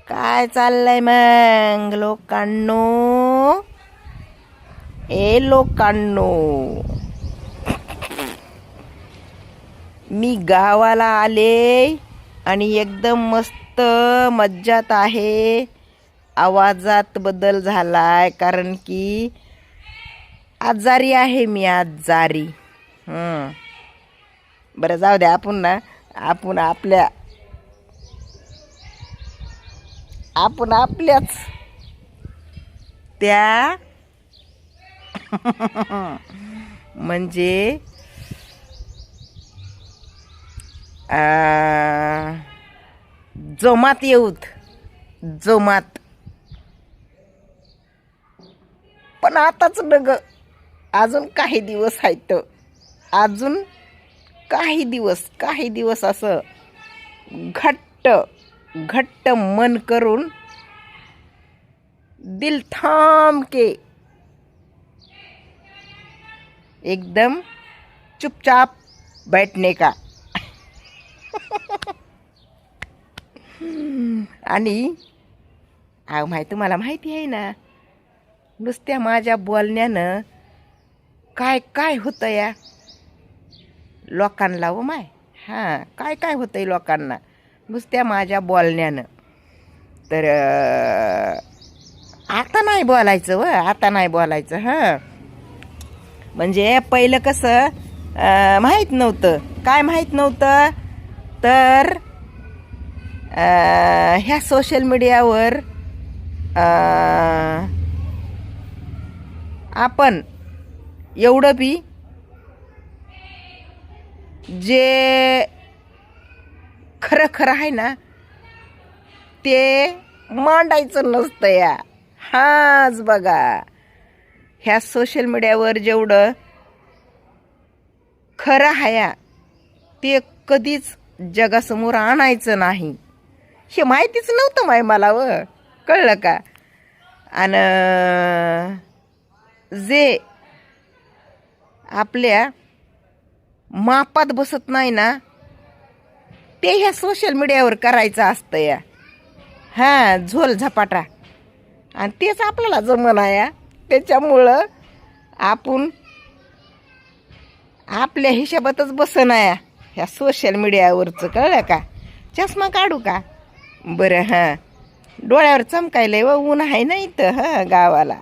काय चाललंय मग लोकांनो? लोकांनो, मी गावाला आले आणि एकदम मस्त मज्जात आहे. आवाजात बदल झालाय कारण की आजारी आहे मी, आजारी. बरं जाऊ द्या, आपण आपल्याच त्या म्हणजे जोमात येऊत, जोमात. पण आताच नग, अजून काही दिवस आहेत, अजून काही दिवस असं घट्ट मन करून दिल थांब के एकदम चुपचाप बैठने का. आणि तुम्हाला माहिती आहे ना, नुसत्या माझ्या बोलण्यानं काय होतं या लोकांना व माय. काय होतंय लोकांना नुसत्या माझ्या बोलण्यानं. तर आता नाही बोलायचं. म्हणजे पहिलं कसं माहीत नव्हतं. काय माहीत नव्हतं तर ह्या सोशल मीडियावर आपण एवढं बी जे खरं आहे ना ते मांडायचं नसतं या. हाच बघा, ह्या सोशल मीडियावर जेवढं खरं आहे ते कधीच जगासमोर आणायचं नाही. हे माहितीच नव्हतं मला कळलं का. आणि जे आपल्या मापात बसत नाही ना ते ह्या सोशल मीडियावर करायचं असतं या. झोल झपाटा, आणि तेच आपल्याला जमना या. त्याच्यामुळं आपण आपल्या हिशोबातच बसना या ह्या सोशल मीडियावरचं. कळलं का. चष्मा काढू का बरं? डोळ्यावर चमकायलंय ऊन आहे ना इथं गावाला.